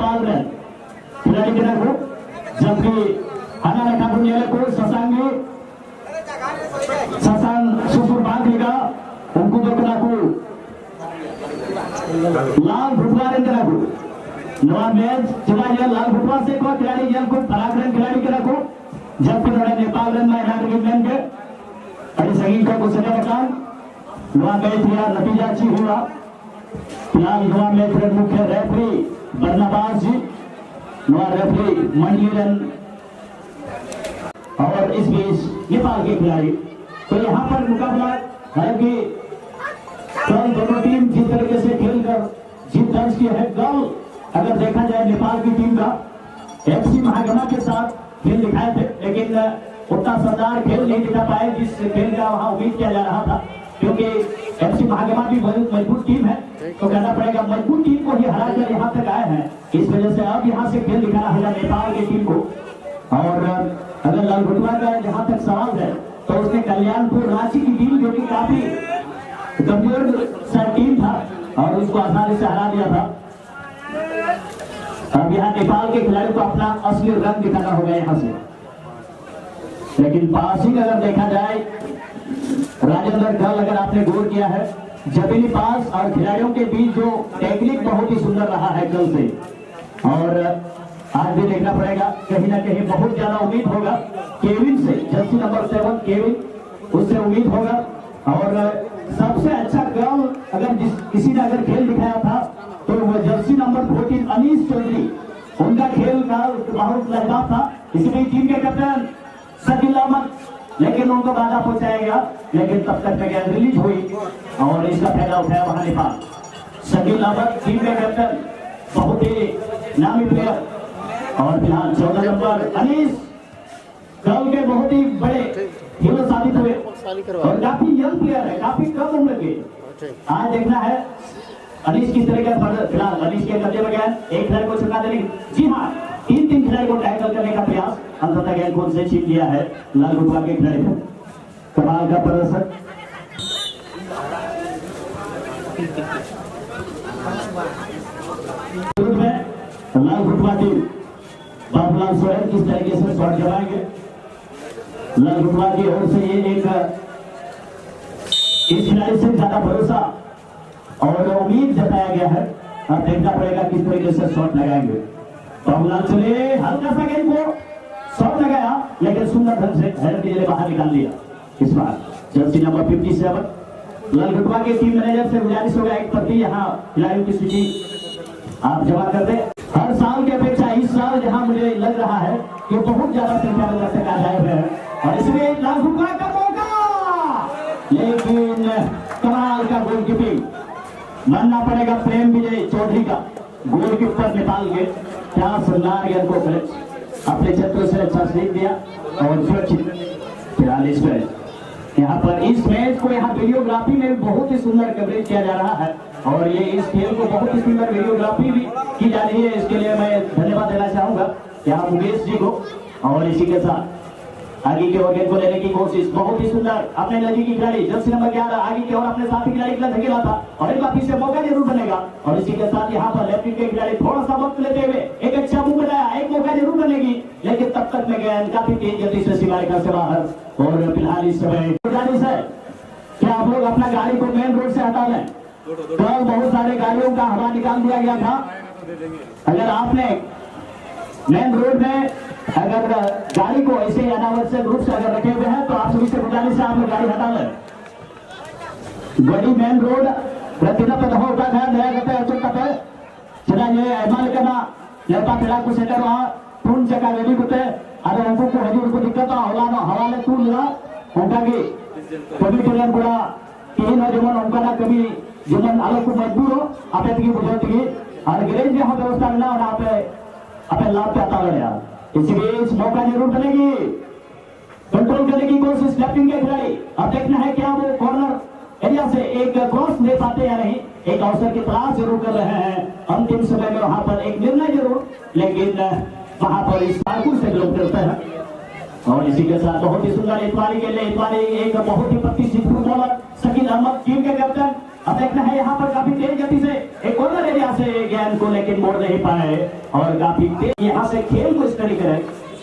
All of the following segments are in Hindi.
नेपाल में खिलाड़ी के नाम जबकि हमारे ठाकुर को शशांगी शशांक सुपुर बांध लेगा उनको जो को लाल भुटवार को नवा मैच चला गया लाल भुटवा से को खिलाड़ी जल को पराक्रम खिलाड़ी के रखो जबकि नेपाल रन में नागरिक के अरे संगीत को सजा बकान नवा मैच या नतीजा अच्छी हुआ फिलहाल नवा मैच मुख्य रेफरी बर्नाबाज जी नवा रेफरी मंडलीरन और इस बीच नेपाल के खिलाड़ी तो यहाँ पर मुकाबला हालांकि कल दोनों टीम जिस तरीके से खेलकर जीत दर्ज की है कल अगर देखा जाए नेपाल की टीम का एफसी महागमा के साथ खेल दिखाए थे लेकिन उतना शानदार खेल नहीं दिखा पाए जिस खेल का वहां उम्मीद किया जा रहा था क्योंकि एफसी महागमा भी बहुत मजबूत टीम है तो कहना पड़ेगा मजबूत टीम को ही हरा कर यहाँ तक आए हैं इस वजह से अब यहाँ से खेल दिखाना होगा नेपाल की टीम को और अगर लाल भुटवा का जहां तक सवाल है तो उसने कल्याणपुर रांची की टीम जो कि काफी कमजोर सा टीम था और उसको आसानी से हरा दिया था अब यहाँ नेपाल के खिलाड़ी को अपना असली रंग दिखाना होगा यहाँ से लेकिन पासिंग अगर देखा जाए राजेंद्र कल अगर आपने गौर किया है जमीनी पास और खिलाड़ियों के बीच जो टेक्निक बहुत ही सुंदर रहा है कल से और आज भी देखना पड़ेगा कहीं ना कहीं बहुत ज्यादा उम्मीद होगा केविन से जर्सी नंबर 7 केविन उससे उम्मीद होगा और सबसे अच्छा गोल अगर किसी ने अगर खेल दिखाया था तो वह जर्सी नंबर 14 अनीस चौधरी उनका खेल का बहुत लाजवाब था इसलिए टीम के कैप्टन शकील अहमद लेकिन उनको बाधा पहुंचाया गया लेकिन तब तक में गेंद रिलीज हुई और इसका फायदा उठाया वहां नेपाल शकील अहमद टीम के कैप्टन बहुत ही नामी प्लेयर और फिलहाल 14 नंबर अनीस कल के बहुत ही बड़े हीरो साबित हुए और काफी यंग प्लेयर है काफी कम उम्र के आज देखना है अनीस किस तरह का फिलहाल अनीस के कब्जे में गया एक खिलाड़ी को छुड़ा देने जी हाँ तीन खिलाड़ी को टैकल करने का प्रयास अंततः गेंद को उनसे छीन लिया है लाल भुटवा के खिलाड़ी को कमाल का प्रदर्शन लाल भुटवा टीम बाबूलाल सोहेल किस तरीके से शॉट जमाएंगे लाल भुटवा की ओर से ये एक इस खिलाड़ी से ज्यादा भरोसा और उम्मीद जताया गया है अब देखना पड़ेगा किस तरीके से शॉट लगाएंगे बाबूलाल चले हल्का सा गेंद को शॉट लगाया लेकिन सुंदर ढंग से हेडर के जरिए बाहर निकाल लिया इस बार जर्सी नंबर 57 लाल भुटवा के टीम मैनेजर से गुजारिश होगा एक प्रति यहाँ खिलाड़ियों की सूची आप जमा कर दे हर साल की अपेक्षा इस साल जहां मुझे लग रहा है कि बहुत ज्यादा संख्या में दर्शक आ जाए हुए हैं और इसमें लाल भुटवा का मौका लेकिन कमाल का गोलकीपिंग मानना पड़ेगा प्रेम विजय चौधरी का गोलकीपर नेपाल के क्या शानदार गेंद को अपने क्षेत्र से अच्छा सीख दिया और सुरक्षित फिलहाल इस यहाँ पर इस मैच को यहाँ वीडियोग्राफी में बहुत ही सुंदर कवरेज किया जा रहा है और ये इस खेल को बहुत ही सुंदर वीडियोग्राफी भी की जा रही है इसके लिए मैं धन्यवाद देना चाहूंगा यहाँ मुकेश जी को और इसी के साथ आगे के ओर गेंद को लेने की कोशिश बहुत ही सुंदर अपने नदी की खिलाड़ी जर्सी नंबर 11 आगे की ओर अपने साथी खिलाड़ी के लिए धकेला था और एक बार फिर से मौका जरूर बनेगा और इसी के साथ यहाँ पर लेफ्ट के खिलाड़ी थोड़ा सा वक्त लेते हुए एक अच्छा मुंह बनाया एक मौका जरूर बनेगी लेकिन तब तक में गेंद काफी तेज गति से सीमारेखा से बाहर और फिलहाल इस समय क्या आप लोग अपना गाड़ी को मेन रोड से हटा लें कल बहुत सारे गाड़ियों का हवा निकाल दिया गया था अगर आपने मेन रोड में अगर गाड़ी को ऐसे अनावश्यक रूप से अगर रखे हुए हैं तो आप सभी से गुजारिश है आप लोग गाड़ी हटा लें बड़ी मेन रोड प्रतिदिन पे दफा उठा है नया करते हैं कपे चला ये एमाल करना लेपा पेड़ा को सेटर वहां पूर्ण जगह रेडी होते अरे उनको को हजूर को दिक्कत होला ना हवाले तू ला उनका की कभी टेलर बड़ा तीन हो जमन उनका ना कभी जमन अलग को मजबूर हो आपे की बुझाती की और गैरेज में हम व्यवस्था ना और आपे लाभ पे आता है यार इसलिए इस मौका जरूर बनेगी कंट्रोल करने की कोशिश लेफ्टिंग के खिलाड़ी अब देखना है क्या वो कॉर्नर एरिया से एक क्रॉस ले पाते या नहीं एक अवसर की तलाश जरूर कर रहे हैं अंतिम समय में वहां पर एक निर्णय जरूर लेकिन वहां पर इस पार्कुर से लोग करते हैं और इसी के साथ बहुत ही सुंदर इतवारी के लिए इतवारी एक बहुत ही प्रतिष्ठित फुटबॉलर शकील अहमद टीम के कैप्टन अब देखना है यहाँ पर काफी तेज गति से एक कॉर्नर एरिया से गेंद को लेकिन मोड़ नहीं पाए और काफी तेज यहाँ से खेल को स्टडी करें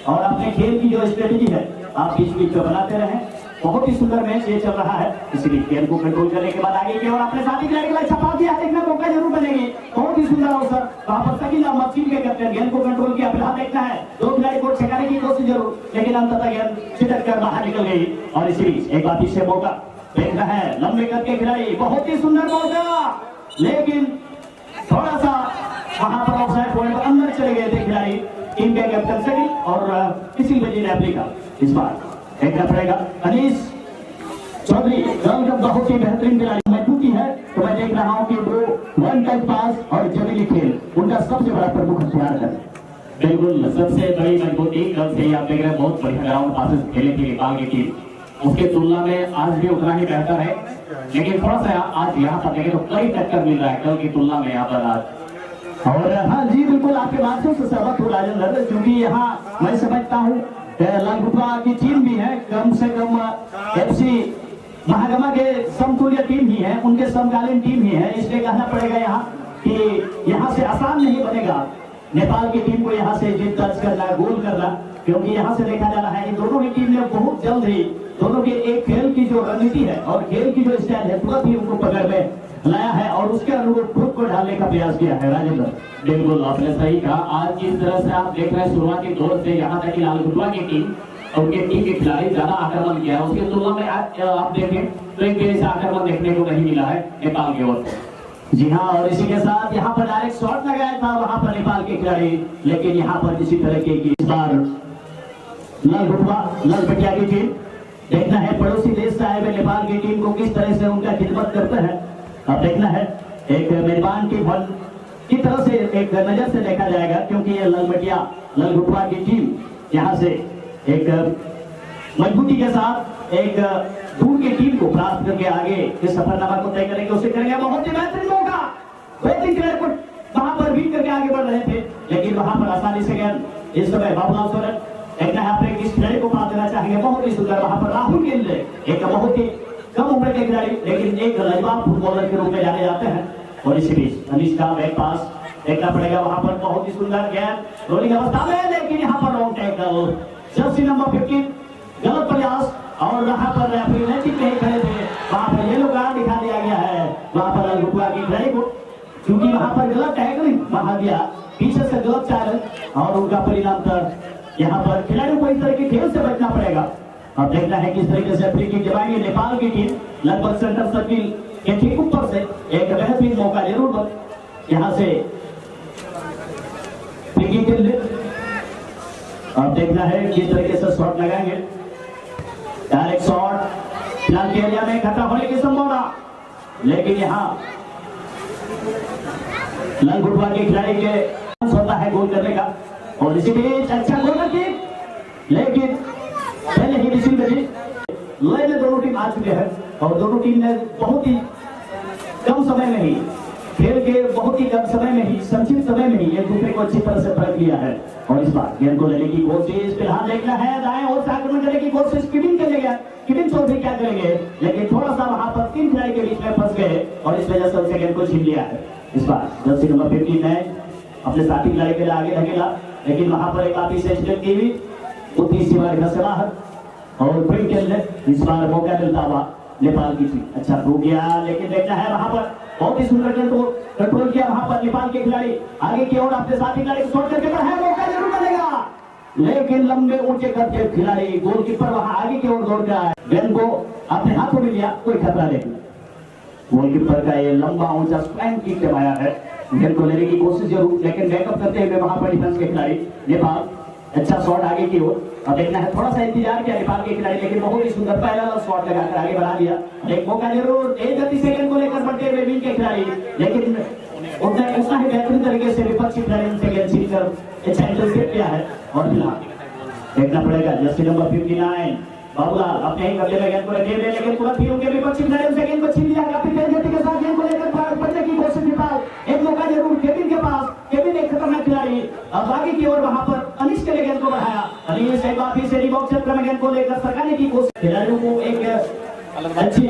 और अपने खेल की जो स्ट्रेटेजी है आप बीच बीच में बनाते रहें। बहुत ही सुंदर मैच ये चल रहा है, इसीलिए गेंद को कंट्रोल करने के बाद आगे की और अपने साथी खिलाड़ी के लिए छपा दिया, देखना मौका जरूर बनेगी। बहुत ही सुंदर अवसर वहां पर शकील अहमद टीम के कैप्टन गेंद को कंट्रोल किया। फिलहाल देखना है दो खिलाड़ी को छकाने की कोशिश जरूर, लेकिन अंततः गेंद छिटक कर बाहर निकल गई और इसी बीच एक बार फिर से मौका देखना है लंबे कद के खिलाड़ी, बहुत ही सुंदर मौका, लेकिन थोड़ा सा वहां पर ऑफसाइड पॉइंट अंदर चले गए थे खिलाड़ी टीम के कैप्टन शकील और किसी वजह रेफरी का। इस बार देखना पड़ेगा अनीस चौधरी गर्ल का बहुत ही बेहतरीन खिलाड़ी मजबूती है, तो मैं देख रहा हूं कि वो वन टच पास और जमीली खेल उनका सबसे बड़ा प्रमुख हथियार है। बिल्कुल सबसे बड़ी मजबूती कल से आप देख रहे हैं, बहुत बढ़िया ग्राउंड पासेस खेले थे नेपाल की टीम, उसके तुलना में आज भी उतना ही बेहतर है, लेकिन थोड़ा सा आज यहाँ पर देखें तो कई टक्कर मिल रहा है कल की तुलना में यहाँ पर आज। और हाँ जी बिल्कुल आपके बातों से सहमत हूँ राजेंद्र, क्योंकि यहाँ मैं समझता हूँ लंगुटवा की टीम भी है, कम से कम FC महागमा के समतुल्य टीम ही है, उनके समकालीन टीम ही है, इसलिए कहना पड़ेगा यहाँ कि यहाँ से आसान नहीं बनेगा नेपाल की टीम को यहाँ से जीत दर्ज करना, गोल करना, क्योंकि यहाँ से देखा जा रहा है कि दोनों ही टीम ने बहुत जल्द ही दोनों के एक खेल की जो रणनीति है और खेल की जो स्टाइल है तुरंत ही उनको पकड़ में लाया है और उसके अनुरूप खुद को ढालने का प्रयास किया है। राजेंद्र बिल्कुल आपने सही कहा, आज जिस तरह से आप देख रहे हैं शुरुआती दौर से यहाँ तक कि लालगुटवा की टीम और उनके टीम के खिलाड़ी ज्यादा आक्रमण किया है, उसकी तुलना में आज आप देखें तो एक जैसा आक्रमण देखने को नहीं मिला है नेपाल की ओर से। जी हाँ, और इसी के साथ यहाँ पर डायरेक्ट शॉट लगाया था वहां पर नेपाल के खिलाड़ी, लेकिन यहाँ पर किसी तरह की इस बार ललबटिया की टीम देखना है पड़ोसी देश से आए हुए नेपाल की टीम को किस तरह से उनका खिदमत करते हैं। अब देखना है एक मेजबान की बल की तरह से एक नजर से देखा जाएगा, क्योंकि ये ललगुटवा की टीम यहाँ से एक मजबूती के साथ एक दूर की टीम को प्राप्त करके आगे इस सफरनामा को तय करेंगे, उसे करेंगे। बहुत ही बेहतरीन मौका, बेहतरीन खिलाड़ी को वहां पर बीट करके आगे बढ़ रहे थे, लेकिन वहां पर आसानी से गेंद इस समय बाबूलाल सोरेन देखना है अपने किस खिलाड़ी को पास देना चाहेंगे। बहुत ही सुंदर वहां पर राहुल गेंद एक बहुत ही कम उम्र के खिलाड़ी, लेकिन एक लाजवाब फुटबॉलर के रूप में जाने जाते हैं। और इसी बीच अनीश का बैक पास देखना पड़ेगा, वहां पर बहुत ही सुंदर गेंद रोलिंग अवस्था में, लेकिन यहाँ पर रॉन्ग टैकल, जर्सी नंबर 15 गलत प्रयास और वहां पर रेफरी नहीं खड़े थे, वहां पर येलो कार्ड दिखा दिया गया है वहां पर ललगुटवा की खिलाड़ी को, क्योंकि वहां पर गलत टैकलिंग वहां दिया, पीछे से गलत चाल और उनका परिणाम था। यहाँ पर खिलाड़ियों को इस तरह के खेल से बचना पड़ेगा। अब देखना है किस तरीके से फ्री किक जमाएंगे नेपाल की टीम, लगभग सेंटर सर्किल के ठीक ऊपर से एक बेहतरीन मौका जरूर यहाँ से फ्री किक के लिए। अब देखना है किस तरीके से शॉट लगाएंगे, डायरेक्ट शॉट फिलहाल के एरिया में खतरा होने की संभावना, लेकिन यहाँ ललगुटवा के खिलाड़ी के होता है गोल करने का। और इसी बीच अच्छा गोल किक, लेकिन पहले ही रिसीव करी लय में दोनों टीम आ चुके हैं और दोनों टीम ने बहुत ही कम समय में ही खेल के बहुत ही कम समय में ही संक्षिप्त समय में ही एक दूसरे को अच्छी तरह से परख लिया है। और इस बार गेंद को लेने की कोशिश फिलहाल देखना है, दाएं ओर से आक्रमण करने की कोशिश किबिन करेगा, किबिन चौधरी क्या करेंगे, लेकिन थोड़ा सा वहां पर तीन खिलाड़ी के बीच में फंस गए और इस वजह से उनसे गेंद को छीन लिया है। इस बार जर्सी नंबर 15 ने अपने साथी खिलाड़ी के लिए आगे धकेला, लेकिन वहां पर एक काफी सेंसिटिव की हुई उतनी सी बार से बाहर और ब्रेक के लिए इस बार मौका मिलता हुआ नेपाल की टीम अच्छा हो गया, लेकिन देखना है वहां पर बहुत ही सुंदर गेंद को कंट्रोल किया वहां पर नेपाल के खिलाड़ी, आगे की ओर अपने साथी खिलाड़ी शॉट करके बढ़ाया, मौका जरूर मिलेगा, लेकिन लंबे ऊंचे कद के खिलाड़ी गोलकीपर वहां आगे की ओर दौड़ गया है, गेंद को अपने हाथों में लिया, कोई खतरा नहीं। गोलकीपर का ये लंबा ऊंचा स्पैन किक जमाया है, गेंद को लेने की कोशिश जरूर, लेकिन बैकअप करते हुए वहां पर डिफेंस के खिलाड़ी नेपाल अच्छा शॉट आगे की ओर। अब देखना है थोड़ा सा इंतजार किया नेपाल के खिलाड़ी, लेकिन बहुत ही सुंदर पहला शॉट लगाकर आगे बढ़ा दिया, एक मौका जरूर तेज गति से गेंद को लेकर बढ़ते हुए विंग के खिलाड़ी, लेकिन उतना ही बेहतरीन तरीके से विपक्षी खिलाड़ी उनसे गेंद छीन कर अच्छा इंटरसेप्ट किया है। और फिलहाल देखना पड़ेगा जर्सी नंबर 59 बाबूलाल अपने ही कब्जे में गेंद को रखे हुए, लेकिन तुरंत ही उनके विपक्षी खिलाड़ी उनसे गेंद को छीन लिया, काफी तेज गति के साथ गेंद को लेकर बढ़ने की कोशिश नेपाल, एक मौका जरूर केविन के पास, केविन एक खतरनाक खिलाड़ी, अब आगे की ओर वहां पर अनीश के लिए गेंद को बढ़ाया, अनीश एक बार फिर से बॉक्स क्षेत्र में गेंद को लेकर सरकाने की कोशिश, खिलाड़ियों को एक अच्छी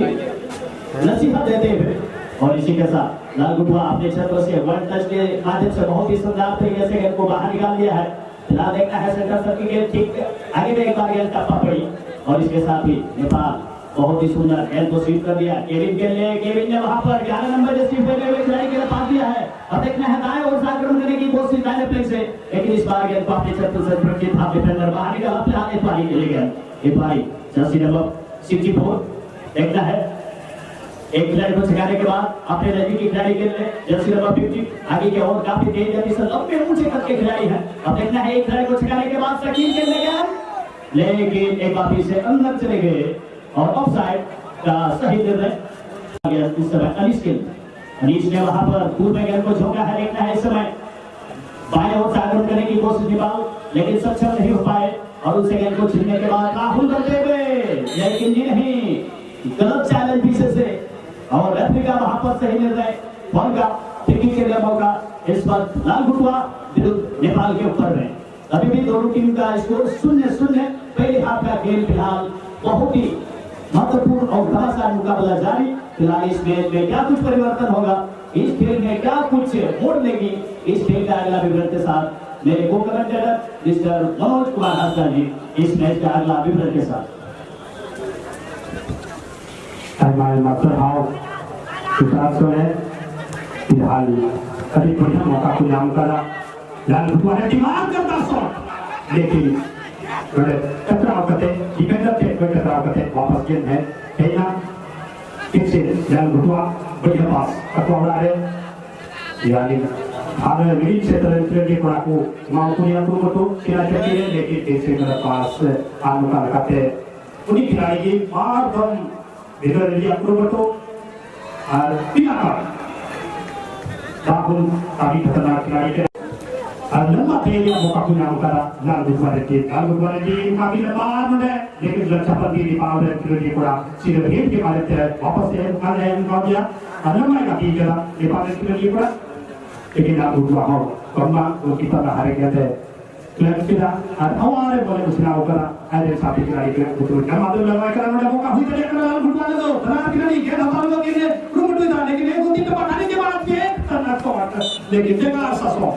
नसीहत देते हुए और इसी के साथ लाल गुटुआ अपने क्षेत्र से वन टच के माध्यम से बहुत ही शानदार तरीके से गेंद को बाहर निकाल दिया है। फिलहाल देखना है सेंटर सर्किल के ठीक आगे में एक बार गेंद टप्पा पड़ी और इसके साथ ही नेपाल बहुत ही सुंदर गेंद को स्वीप कर दिया। केविन ने वहां पर 11 नंबर जैसी पहले हुए खिलाड़ी के लिए पास दिया है। अब देखना है दाएं ओर से आक्रमण करने की कोशिश दाएं प्लेग से, लेकिन इस बार गेंद को अपने क्षेत्र से सुरक्षित हाफ डिफेंडर बाहर निकाला। फिलहाल इतवारी के लिए गेंद इतवारी जर्सी नंबर 64 देखना है एक खिलाड़ी को छकाने के बाद अपने नजदीकी खिलाड़ी के लिए जर्सी नंबर 50 आगे की ओर काफी तेज गति से लंबे ऊंचे कद के खिलाड़ी हैं। अब देखना है एक खिलाड़ी को छकाने के बाद शकील के लिए लेकिन एक वापस से अंदर चले गए और ऑफसाइड का सही निर्णय इस समय अनीश ने वहां पर पूर्व में गेंद को झोंका है। देखना है इस समय बाएं ओर से आक्रमण करने की कोशिश नेपाल लेकिन सक्षम नहीं हो पाए और उनसे गेंद को छीनने के बाद राहुल करते हुए लेकिन जी नहीं गलत चैलेंज पीछे से और रेफरी का वहां पर सही निर्णय बॉल का फ्री के लिए मौका इस पर लाल गुटुआ विरुद्ध नेपाल के ऊपर में। अभी भी दोनों टीम का स्कोर 0-0 पहले हाफ का खेल फिलहाल बहुत ही महत्वपूर्ण और घमासान मुकाबला जारी। फिलहाल इस मैच में क्या कुछ परिवर्तन होगा, इस खेल में क्या कुछ मोड़ लेगी, इस खेल का अगला विवरण के साथ मेरे को कमेंटेटर मिस्टर मनोज कुमार हासदा जी इस मैच का अगला विवरण के साथ। फिलहाल कभी बढ़िया मौका को नाम करा लाल गुटुआ ने डिमांड करता शॉट लेकिन टकराव करते डिफेंडर थे टकराव करते वापस गेंद है खेलना फिर से लाल गुटुआ बढ़िया पास कटवा है यानी भाग मिडिल क्षेत्र के कोड़ा को माउ को या को खिला चुके हैं लेकिन फिर से मेरे पास आम का लगाते उन्हीं खिलाड़ी की मार दम इधर लिया को और पीला कार्ड राहुल काफी खतरनाक खिलाड़ी है लंबा तेज मौका को नाम करा लाल गुटुआ ने काफी लंबा है लेकिन रक्षा पर भी पावर खिलाड़ी को सीधे हेड के मारे थे वापस से आ गया निकाल दिया लंबा का तीन जरा नेपाल खिलाड़ी को लेकिन लाल गुटुआ हो कम्मा वो कितना हारे गए थे क्लब सीधा और हमारे बोले कुछ ना होकर ऐसे साथी खिलाड़ी के गुटुआ का माध्यम लगा कर उन्होंने मौका हुई तो लेकर लाल गुटुआ ने तो खराब खिलाड़ी के हमारे लोग के रूम टू जाने के लिए गोती पे पटाने के बाद के करना को लेकिन बेकार सासो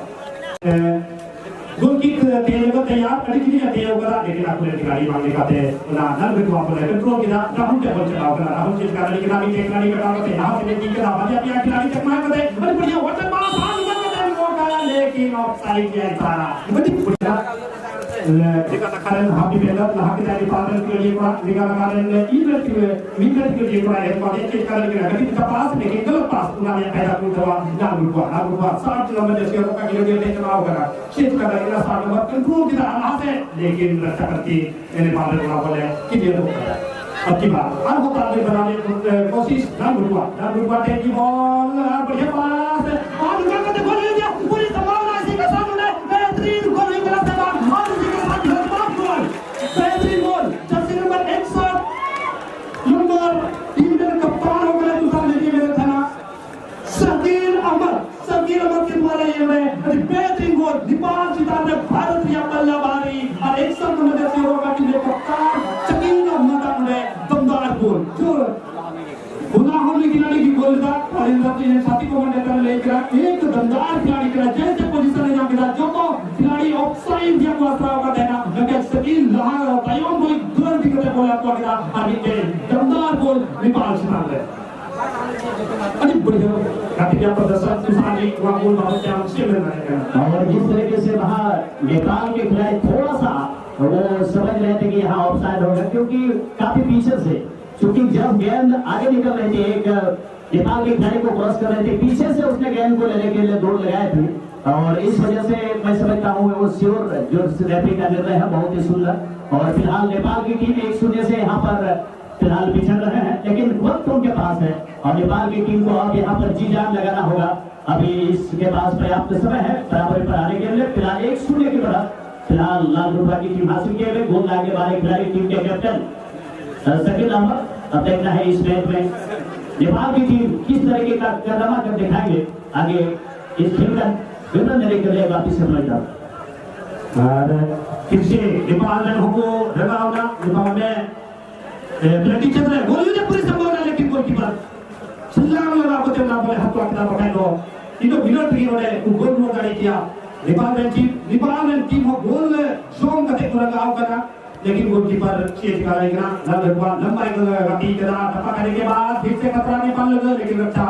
गोलकीप तेल को तैयार कर के लिए तेल करा लेकिन आपने खिलाड़ी मांगे खाते ना नल बिटवा पर कंट्रोल किया राहुल के बल चलाओ करा राहुल जिस खिलाड़ी के नाम के खिलाड़ी का काम होते यहां से लेके करा बाजी अपने खिलाड़ी तक मार करते बड़ी बढ़िया वाटर पास हां निकल मौका लेकिन ऑफसाइड के सारा बड़ी बढ़िया देखा कारण हापी बेलर लहा के जारी पालन के लिए पूरा निकाल लगा रहे हैं मीटर के लिए पूरा एक बार एक कारण के गति का पास लेकिन गलत पास उन्होंने पैदा कर दिया लाल गुटुआ 7 नंबर जैसे मौका के लिए चलाओ करा शेष का लगा 7 नंबर कंट्रोल किया वहां से लेकिन रक्षा करती मैंने पालन करा बोले कि ये अब की बात अब होता है बनाने की कोशिश लाल गुटुआ टेक की बॉल बढ़िया पास और निकाल कर गोल ले दिया पूरी संभावना इसी के साथ उन्हें बेहतरीन गोल निकला था और इसी के साथ बेहतरीन गोल जर्सी नंबर 61 नंबर टीम के कप्तान हो गए दूसरा लेके मेरे था ना शकील अमर के द्वारा ये में बेहतरीन गोल नेपाल जीता ने भारत या बल्लेबाजी और 61 नंबर जैसे होगा कि कप्तान शकील अहमद ने दमदार गोल जो गुनाहों खिलाड़ी की गोल था और इन सबके साथी को मंडल लेकर एक दमदार खिलाड़ी का जैसे पोजीशन में जाके जो तो खिलाड़ी ऑफसाइड दिया को असरा का देना लेकिन शकील लहा तायों को तुरंत दिखते बोला तो किया आगे के दमदार गोल नेपाल जीता है अरे बढ़िया काफी क्या प्रदर्शन सुसानी वहां गोल बहुत चांस से मिल रहा है और जिस तरीके से वहां नेपाल के खिलाड़ी थोड़ा सा वो समझ रहे थे कि यहाँ ऑफसाइड होगा क्योंकि काफी पीछे से क्योंकि जब गेंद आगे निकल रही थी एक नेपाल के खिलाड़ी को क्रॉस कर रहे थे पीछे से उसने गेंद को लेने के लिए दौड़ लगाए थे और इस वजह से मैं समझता हूँ वो श्योर जो रेफरी का निर्णय है बहुत ही सुंदर और फिलहाल नेपाल की टीम 1-0 से यहाँ पर फिलहाल पिछड़ रहे हैं लेकिन वक्त उनके पास है और नेपाल की टीम को अब यहाँ पर जी जान लगाना होगा। अभी इसके पास पर्याप्त समय है बराबरी पर आने के लिए। फिलहाल 1-0 की तरफ फिलहाल लाल गुटुआ की टीम हासिल किए हुए गोल लागे वाले खिलाड़ी टीम के कैप्टन शकील अहमद। अब देखना है इस मैच में नेपाल की टीम किस तरीके का कारनामा कर दिखाएंगे आगे इस खेल का विवरण देने के लिए वापिस समझता और फिर से नेपाल ने हमको लगावना नेपाल में प्लेटी चल रहा है गोल पूरी संभावना लेकिन गोलकीपर सलाम लगा को देना tu kita pakai lo. Itu minor pergi oleh gol mau dari dia. Nepal team ho gol zong kate kurang kau kena. लेकिन गोलकीपर चेज करेगा लगभग लंबाई गति करा टप्पा करने के बाद फिर से खतरा नेपाल लगा लेकिन रक्षा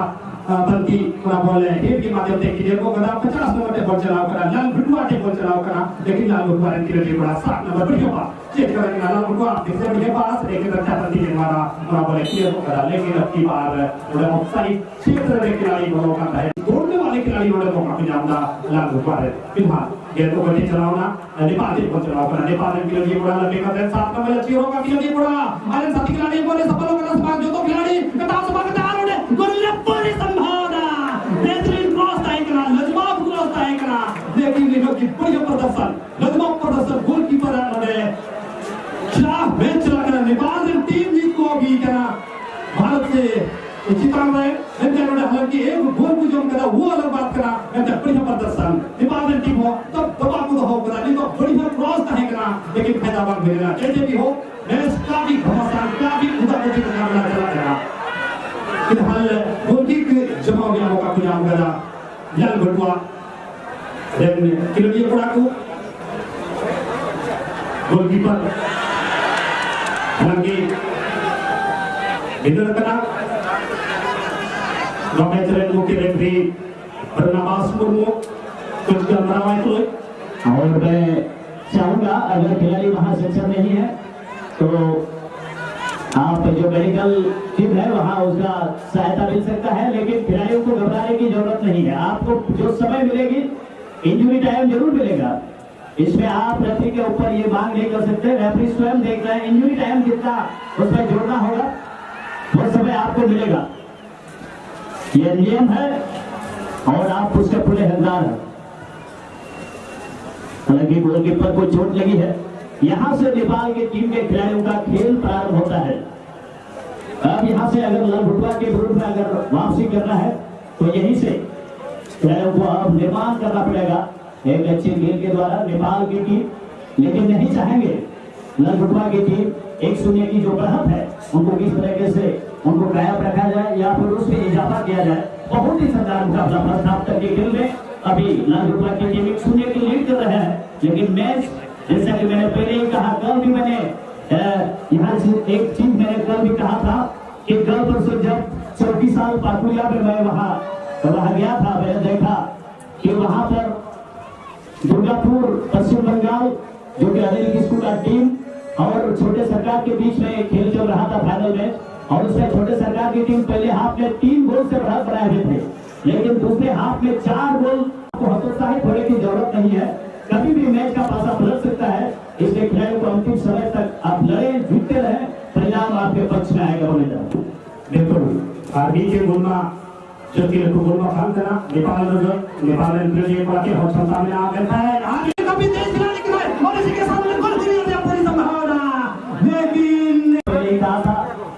बल्कि पूरा बॉल है हिट के माध्यम से किले को कदा 50 नंबर पे बॉल चलाओ करा लाल भुटवा के बॉल चलाओ करा लेकिन लाल भुटवा के लिए बड़ा 7 नंबर पे होगा चेज करेगा लाल भुटवा फिर से के पास लेकिन रक्षा बल्कि के द्वारा पूरा बॉल क्लियर को करा लेकिन अब की बार थोड़ा ऑफसाइड क्षेत्र में खिलाड़ी को मौका है दौड़ने वाले खिलाड़ी को मौका मिल जाता लाल भुटवा है फिलहाल गेंद को गति चलाओना नेपाल टीम को चलाओ करना नेपाल टीम के लिए बड़ा लंबे का 7 नंबर अच्छी होगा के लिए बड़ा आयरन साथी खिलाड़ी बोले सफल होगा समाज जो तो खिलाड़ी कटाव सभा का तैयार होने गोल पूरी संभावना बेहतरीन क्रॉस टाई करा लजवाब क्रॉस टाई करा लेकिन ये की बढ़िया प्रदर्शन लजवाब प्रदर्शन गोलकीपर ने क्या मैच चला कर नेपाल टीम जीत को भी करा भारत से चितांग रहे इन्होंने हालांकि एक गोल को जो करा वो अलग बात करा बढ़िया प्रदर्शन नेपाल टीम हो तब दबाव को हो करा नहीं तो बढ़िया क्रॉस है करा लेकिन फैदाबाद मिलेगा जैसे भी हो मैच काफी घमासान काफी उदाहरण का मुकाबला चला गया फिलहाल गोलकीक जमा हो गया मौका को जाम करा लाल भुटवा देन किलोडिया कोड़ा को गोलकीपर हालांकि इधर करा Rometer मुख्य रेफरी बरनाबास मुर्मू कुछ गड़बड़ाए तो और मैं चाहूंगा अगर खिलाड़ी वहां सक्षम नहीं है तो आप जो मेडिकल टीम है वहां उसका सहायता मिल सकता है लेकिन खिलाड़ियों को घबराने की जरूरत नहीं है आपको जो समय मिलेगी इंजरी टाइम जरूर मिलेगा इसमें आप रेफरी के ऊपर ये मांग नहीं कर सकते रेफरी स्वयं देख रहे हैं इंजरी टाइम जितना उसमें जोड़ना होगा वो समय आपको मिलेगा ये नियम है और आप उसके पूरे हकदार हैं हालांकि गोलकीपर को चोट लगी है यहां से नेपाल की टीम के खिलाड़ियों का खेल प्रारंभ होता है अब यहां से अगर लाल भुटवा के विरुद्ध में अगर वापसी करना है तो यहीं से खिलाड़ियों को अब निर्माण करना पड़ेगा एक अच्छे गेंद के द्वारा नेपाल की टीम लेकिन नहीं चाहेंगे लाल भुटवा की टीम 1-0 की जो बढ़त है उनको किस तरीके से उनको कायम रखा जाए या फिर उसमें इजाफा किया जाए बहुत ही शानदार मुकाबला फर्स्ट हाफ तक के खेल में अभी लाल भुटवा की टीम 1-0 की लीड कर रहे हैं लेकिन मैच जैसा कि मैंने पहले ही कहा कल भी मैंने यहाँ से एक चीज मैंने कल भी कहा था कि कल परसों जब 34 साल पाकुलिया में मैं वहाँ गया था मैंने देखा कि वहाँ पर दुर्गापुर पश्चिम बंगाल जो कि अनिल किस्कू का टीम और छोटे सरकार के बीच में खेल चल रहा था फाइनल में और उसमें छोटे सरकार की टीम पहले हाफ में 3 गोल से बढ़त बनाए हुए थे लेकिन दूसरे हाफ में 4 गोल को हतोत्साहित होने की जरूरत नहीं है कभी भी मैच का पासा पलट सकता है इसलिए खिलाड़ियों को अंतिम समय तक आप लड़े जीतते रहे परिणाम आपके पक्ष में आएगा बोले बिल्कुल आर्मी के गोलमा जबकि गोलमा खान करना नेपाल ने ये बात हम सामने आ गए है आगे कभी तेज खिलाड़ी के और इसी के सामने गोल की पूरी संभावना लेकिन कहा था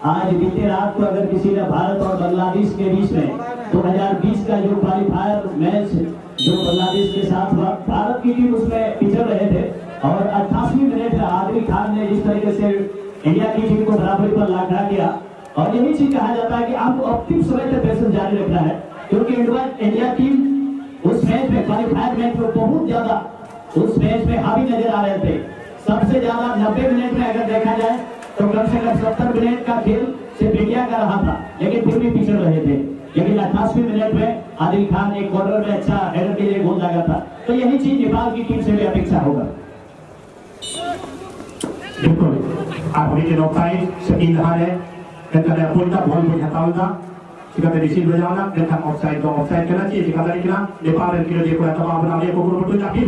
आज बीते रात को अगर किसी ने भारत और बांग्लादेश के बीच में 2020 का जो क्वालिफायर मैच जो बांग्लादेश के साथ हुआ भारत की टीम उसमें पिछड़ रहे थे और 88 मिनट में आदिल खान ने जिस तरीके से इंडिया की टीम को बराबरी पर लाखा किया और यही चीज कहा जाता है कि आपको अंतिम समय तक प्रेशर जारी रखना है क्योंकि इंडिया टीम उस मैच में क्वालिफायर मैच में बहुत ज्यादा उस मैच में हावी नजर आ रहे थे सबसे ज्यादा 90 मिनट में अगर देखा जाए तो कम से कम 70 मिनट का खेल सिर्फ इंडिया का रहा था लेकिन फिर भी पिछड़ रहे थे लेकिन 88 मिनट में आदिल खान एक कॉर्नर में अच्छा हेडर के लिए गोल लगा था तो यही चीज नेपाल की टीम से भी अपेक्षा होगा बिल्कुल आप नीचे ऑफसाइड सकीन रहा है कहता है पुलटा बॉल को हटाऊंगा jika terisi dua jalan dengan offside kena sih jika tadi kena Nepal dan kira dia kurang tamam benar dia pukul betul tapi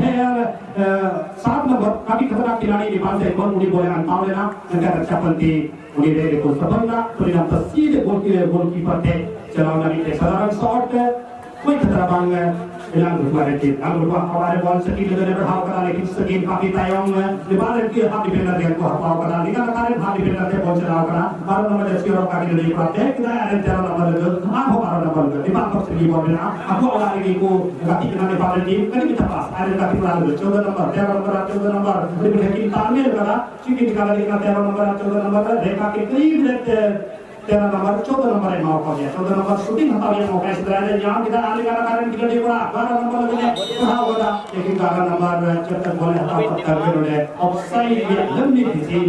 saat nomor kami ketemu खिलाड़ी नेपाल से कौन उन्हें बोले अंताव लेना उनका रक्षा पंथी उन्हें दे को सफलता परिणाम सीधे गोलकीपर थे चलावना भी थे साधारण शॉट कोई खतरा बांग इलान रुकवा रहे थे हमारे बॉल सकीन ने बढ़ाव करा लेकिन सकीन काफी तायंग नेपाल के हाथ डिफेंडर ने को हटाव करा लेकिन कारण हाथ डिफेंडर से बॉल चलाव करा 12 नंबर जैसे और काफी नहीं पाते हैं कि यार 13 नंबर लगे आप 12 नंबर लगे नेपाल पक्ष की बॉल ना आपको वाला लगी को गति के नेपाल टीम कहीं भी पास आरे काफी बड़ा लगे 14 नंबर 13 नंबर लेकिन तालमेल करा चीटी निकाला लेकिन 13 नंबर 14 नंबर रेखा के करीब 13 नंबर 14 नंबर है मौका दिया 14 नंबर शूटिंग हटा दिया मौका इस तरह से यहाँ किधर आने का कारण टिकट ये बड़ा 12 नंबर लगे कहा होगा लेकिन 12 नंबर जब तक बोले हटा करके उन्होंने ऑफसाइड या लंबी थी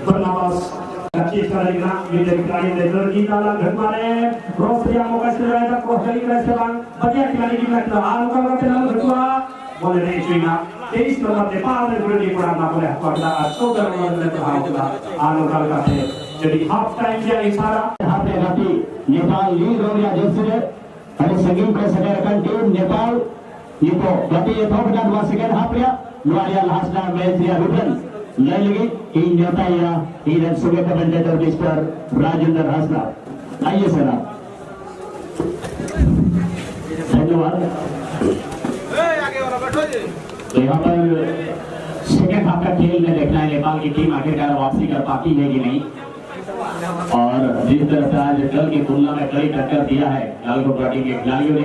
बर्नाबास अच्छी करेगा ये खिलाड़ी लेकर की ताला घर मारे रोस्टिया मौका से रहा था कोहली का से बांग बढ़िया खिलाड़ी की लगता आ मौका का नाम घटवा बोले नहीं चुना 23 नंबर नेपाल ने गुरु पड़ा ना बोले पकड़ा 14 नंबर ने कहा आनो का थे jadi half time dia isara hati-hati Nepal lead हो गया जल्द से अरे संगीत को सगळं टीम नेपाल इको गति ये थोड़ा का दो सेकंड हाफ या लुआरिया लास्ट टाइम मैच या रुपन ले लगी टीम नेता या टीम सुबह कमेंटेटर मिस्टर राजेंद्र हासना आइए सर धन्यवाद तो यहाँ पर सेकंड हाफ का खेल में देखना है नेपाल की टीम आखिरकार वापसी कर पाती है कि नहीं और जिस तरह से आज कल की तुलना में कड़ी टक्कर दिया है लालकोट टीम के खिलाड़ियों ने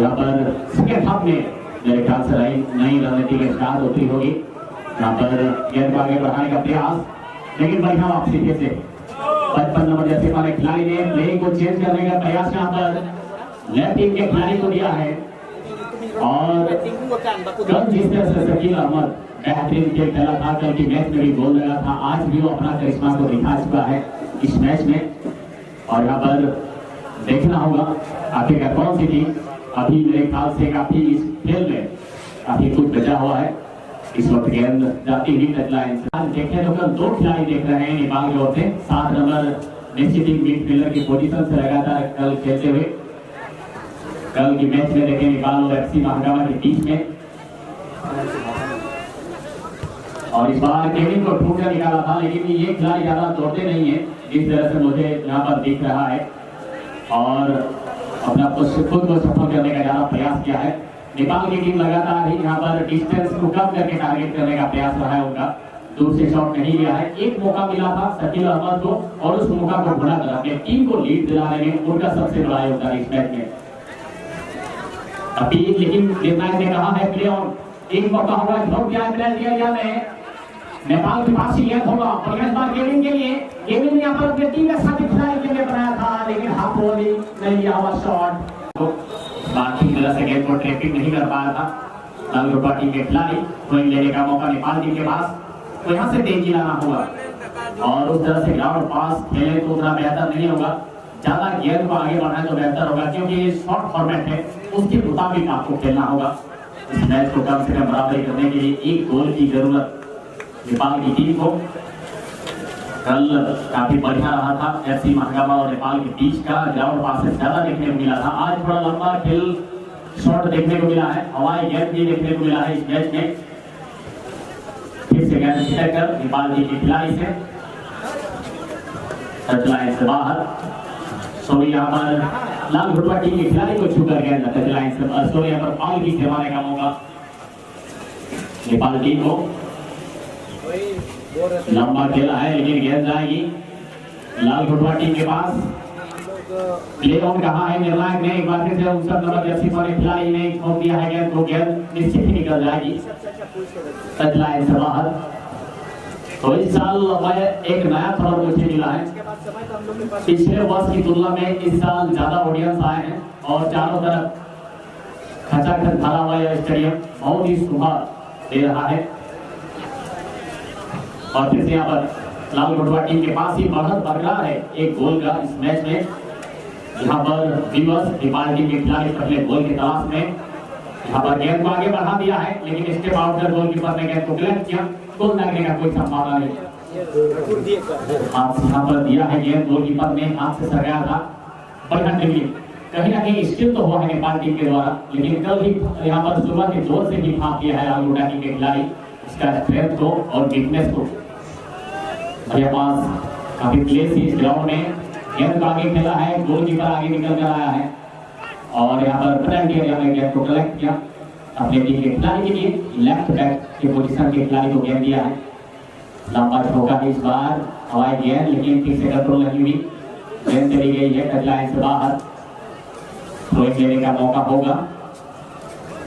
यहाँ पर सेकंड हाफ में मेरे ख्याल से नई रणनीति के स्टार्ट होती होगी यहाँ पर गेंद को आगे बढ़ाने का प्रयास लेकिन बढ़िया वापसी फिर से 55 नंबर जैसे हमारे खिलाड़ी ने प्लेइंग को चेंज करने का प्रयास यहाँ पर लेफ्ट टीम के खिलाड़ी को दिया है और कल जिस तरह से शकील अहमद बेहतरीन खेल खेला था कल की मैच में भी गोल लगा था आज भी वो अपना करिश्मा को दिखा चुका है इस मैच में और यहाँ पर देखना होगा आखिरकार कौन सी टीम अभी मेरे ख्याल से काफी इस खेल में काफी कुछ बचा हुआ है इस वक्त गेंद जाती हुई टचलाइन से देखने तो कल 2 खिलाड़ी देख रहे हैं नेपाल की ओर से 7 नंबर निश्चित मिडफील्डर की पोजीशन से लगातार कल खेलते हुए कल की मैच में देखें नेपाल और एफसी महागामा के बीच में और इस बार केविन को ठूक कर निकाला था लेकिन ये खिलाड़ी ज्यादा दौड़ते नहीं है जिस तरह से मुझे यहाँ पर दिख रहा है और अपना खुद को सफल करने का ज्यादा प्रयास किया है नेपाल की टीम लगातार ही यहाँ पर डिस्टेंस को कम करके टारगेट करने का प्रयास रहा है उनका दूर से शॉट नहीं लिया है एक मौका मिला था शकील अहमद को और उस मौका को भुला कर अपने टीम को लीड दिलाने में उनका सबसे बड़ा योगदान इस मैच में अभी लेकिन निर्णायक ने कहा है प्ले ऑन एक मौका होगा ड्रॉप किया है नेपाल के पास ही गेंद होगा और इस बार केविन के लिए केविन ने यहाँ पर अपने टीम के साथी खिलाड़ी के लिए बनाया था लेकिन हाथ बोली नहीं लिया हुआ शॉट बाकी तरह से गेंद को ट्रैपिंग नहीं कर पाया था लालकोट टीम के खिलाड़ी थ्रोइंग लेने का मौका नेपाल टीम के पास तो यहाँ से तेजी लाना होगा और उस तरह से ग्राउंड पास खेले तो उतना बेहतर नहीं होगा ज्यादा गेंद को आगे बढ़ाए तो बेहतर होगा क्योंकि ये शॉर्ट फॉर्मेट है उसके मुताबिक आपको खेलना होगा इस मैच को कम से कम बराबरी करने के लिए एक गोल की जरूरत नेपाल की टीम को कल काफी बढ़िया रहा था एफसी महागामा और नेपाल के बीच का ग्राउंड पास से ज्यादा देखने को मिला था आज थोड़ा लंबा खेल शॉट देखने को मिला है हवाई गेंद भी देखने को मिला है इस मैच में फिर से गेंद छिटकर नेपाल की खिलाड़ी से टचलाइन से बाहर सोनी यहाँ पर लालकोट टीम के खिलाड़ी को छूकर गेंद टचलाइन से सोनी यहाँ पर फाउल की सेवाने का मौका नेपाल टीम को लंबा खेला है लेकिन गेंद जाएगी लालकोट टीम के पास प्ले ऑन कहा है निर्णायक ने एक बार फिर से 59 नंबर जर्सी वाले खिलाड़ी ने छोड़ दिया है गेंद तो गेंद निश्चित ही निकल जाएगी टचलाइन से बाहर तो इस साल एक नया खबर मुझे मिला है पिछले वर्ष की तुलना में इस साल ज्यादा ऑडियंस आए हैं और चारों तरफ खचाखच भरा हुआ यह स्टेडियम बहुत ही सुबह दे रहा है और फिर से यहाँ पर लालकोट टीम के पास ही बढ़त बरकरार है एक गोल का इस मैच में यहाँ पर विवश नेपाल टीम के खिलाड़ी पहले गोल की तलाश में यहाँ पर गेंद को आगे बढ़ा दिया है लेकिन स्टेप आउट कर गोलकीपर ने गेंद को कलेक्ट किया गोल लगने का कोई संभावना नहीं हाथ यहाँ पर दिया है गेंद गोलकीपर ने हाथ से सगाया था बढ़िया ड्रिबलिंग कहीं ना कहीं स्किल तो हुआ है नेपाल टीम के द्वारा लेकिन कल भी यहाँ पर शुरुआत के जोर से भी फाँक किया है लालकोट टीम के खिलाड़ी इसका स्ट्रेंथ को और वीकनेस को मेरे पास काफी प्लेस इस ग्राउंड में गेंद को आगे खेला है गोलकीपर आगे निकल कर आया है और यहाँ पर पेनल्टी एरिया में गेंद को कलेक्ट किया अपने टीम के खिलाड़ी के लिए लेफ्ट बैक के पोजीशन के खिलाड़ी को गेंद दिया है लंबा ठोका इस बार हवाई गेंद लेकिन ठीक से कंट्रोल नहीं हुई गेंद चली गई है टचलाइन से बाहर थ्रोइंग लेने का मौका होगा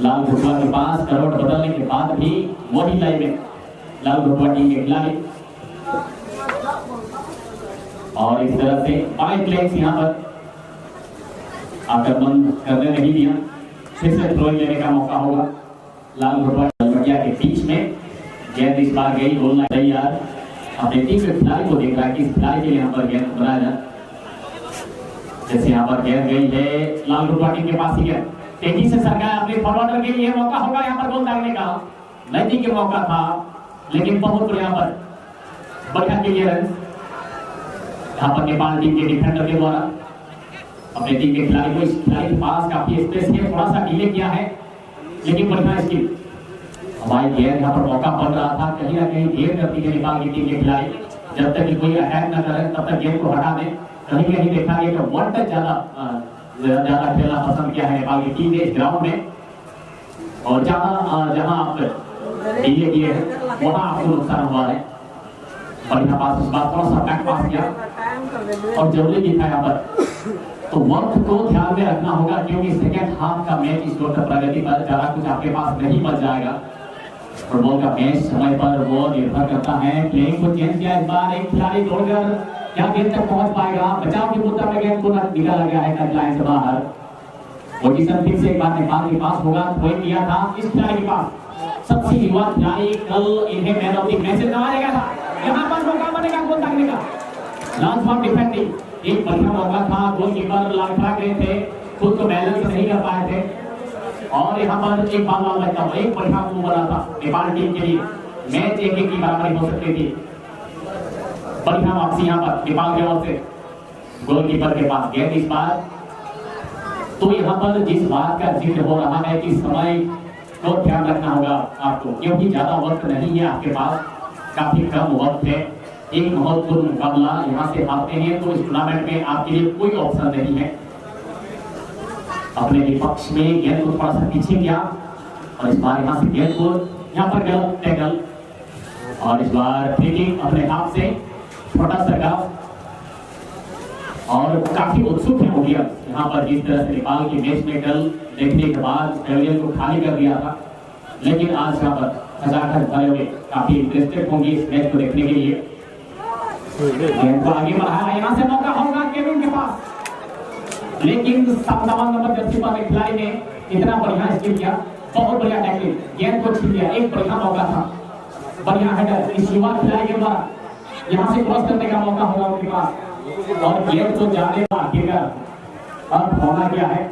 लालकोट के पास करोड़ बदलने के बाद भी वही लाइन में लालकोट टीम के खिलाड़ी और इस तरह से बाइक लेग्स यहाँ पर आक्रमण करने नहीं दिया। फिर से थ्रोइंग लेने का मौका होगा। लाल घुटवा के बीच में गेंद इस बार गई, गोल लाइन तैयार। अपने टीम के खिलाड़ी को देख रहा है कि इस खिलाड़ी के लिए यहाँ पर गेंद बनाया जाए। जैसे यहाँ पर गेंद गई है लाल घुटवा टीम के पास ही है, तेजी से सरकाया अपने फॉरवर्डर के लिए मौका होगा यहाँ पर गोल दागने का। नजदीक के मौका था लेकिन बहुत बढ़िया पर बढ़िया क्लियरेंस यहाँ पर नेपाल टीम के डिफेंडर के द्वारा। अपने टीम के खिलाड़ी को, इस खिलाड़ी के पास काफी स्पेस है, थोड़ा सा डिले किया है लेकिन बढ़िया स्किल। हमारी गेंद यहाँ पर मौका बन रहा था, कहीं ना कहीं देर करती है नेपाल की टीम के खिलाड़ी। जब तक कि कोई अटैक न करे तब तक गेंद को हटा दें। कहीं कहीं देखा गया कि वन टच ज्यादा खेलना पसंद किया है नेपाल की टीम ने इस ग्राउंड में। और जहां आप डिले किए हैं वहां आपको नुकसान हुआ है। बढ़िया पास, इस बार थोड़ा सा बैक पास किया और जरूरी भी था यहाँ पर। तो वक्त को ध्यान में रखना होगा क्योंकि सेकेंड हाफ का मैच इस वक्त प्रगति पर ज्यादा कुछ आपके पास नहीं बच जाएगा। फुटबॉल का मैच समय पर वो निर्भर करता है। प्लेइंग को चेंज किया इस बार, एक खिलाड़ी दौड़कर क्या गेंद तक पहुंच पाएगा। बचाव की मुद्दा में गेंद को निकाला गया है टच लाइन से बाहर। पोजीशन फिर से एक बार नेपाल के पास होगा। थ्रोइंग किया था इस खिलाड़ी के पास, सबसे युवा खिलाड़ी, कल इन्हें मैन ऑफ द मैच नवाजा गया था। यहाँ पर मौका बनेगा गोल दागने का। लाजवाब डिफेंडिंग, एक बढ़िया मौका था। गोलकीपर लाखा गए थे, खुद को बैलेंस नहीं कर पाए थे और यहाँ पर एक बाल बचता हुआ एक बढ़िया मूव बना था नेपाल टीम के लिए। मैच एक की बराबरी हो सकती थी। बढ़िया वापसी यहाँ पर नेपाल की ओर से गोलकीपर के पास गेंद इस बार। तो यहाँ पर जिस बात का जिक्र हो रहा है कि समय को ध्यान रखना होगा आपको, क्योंकि ज्यादा वक्त नहीं है आपके पास, काफी कम वक्त है। एक महत्वपूर्ण मुकाबला यहाँ से हारते हैं तो इस टूर्नामेंट में आपके लिए कोई ऑप्शन नहीं है। अपने विपक्ष में गेंद को थोड़ा सा पीछे किया और इस बार यहाँ से गेंद को यहाँ पर गलत टैकल और इस बार फ्रीकिक अपने हाथ से छोटा सा और काफी उत्सुक है ऑडियंस यहाँ पर। जिस तरह से नेपाल के मैच में कल देखने के बाद स्टेडियम को खाली कर दिया था, लेकिन आज यहाँ पर खचाखच भरे हुए काफी इंटरेस्टेड होंगे इस मैच को देखने के लिए। गेंद को आगे बढ़ाया, यहाँ से मौका होगा केविन के पास, लेकिन 7 नंबर जर्सी पर खिलाड़ी ने इतना बढ़िया स्किल किया, बहुत बढ़िया टैकलिंग, गेंद को छीन लिया। एक बढ़िया मौका था, बढ़िया हेडर इस युवा खिलाड़ी के द्वारा। यहाँ से क्रॉस करने का मौका होगा उनके पास और गेंद को जाने का आखिरकार अब होना क्या है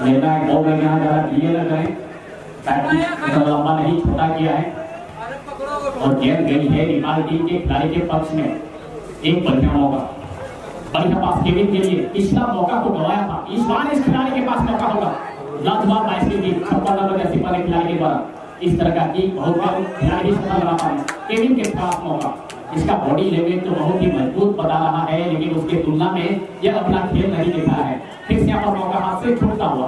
लेना है। बॉल में यहाँ ज्यादा लिए लग रहे हैं, लंबा नहीं छोटा किया है और गेंद गई है नेपाल टीम के खिलाड़ी के पक्ष में। एक बढ़िया मौका, बढ़िया पास केविन के लिए। पिछला मौका को गवाया था, इस बार इस खिलाड़ी के पास मौका होगा। लाजवाब बाइस की 56 नंबर जर्सी पर खिलाड़ी के द्वारा इस तरह का की बहुत कम खिलाड़ी सफल रहा है। केविन के पास मौका, इसका बॉडी लैंग्वेज तो बहुत ही मजबूत बता रहा है, लेकिन उसके तुलना में यह अपना खेल नहीं दिखा है। फिर से यहाँ पर मौका हाथ से छूटता हुआ,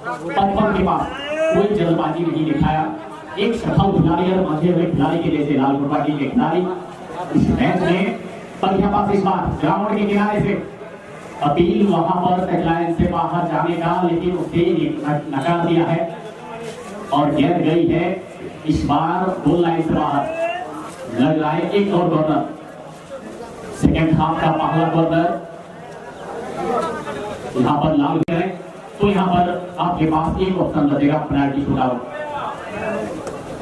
55 के पास कोई जल्दबाजी नहीं दिखाया। एक सफल खिलाड़ी और मजे हुए खिलाड़ी के जैसे लाल घुटवा टीम के खिलाड़ी इस मैच में बढ़िया पास इस बार ग्राउंड के किनारे से अपील वहां पर टचलाइन से बाहर जाने का, लेकिन उसे नकार दिया है और गेंद गई है इस बार गोल लाइन से बाहर। लग रहा है एक और कॉर्नर, सेकेंड हाफ का पहला कॉर्नर यहाँ पर लाल है, तो यहाँ पर आपके पास एक ऑप्शन बचेगा पेनल्टी शूटआउट।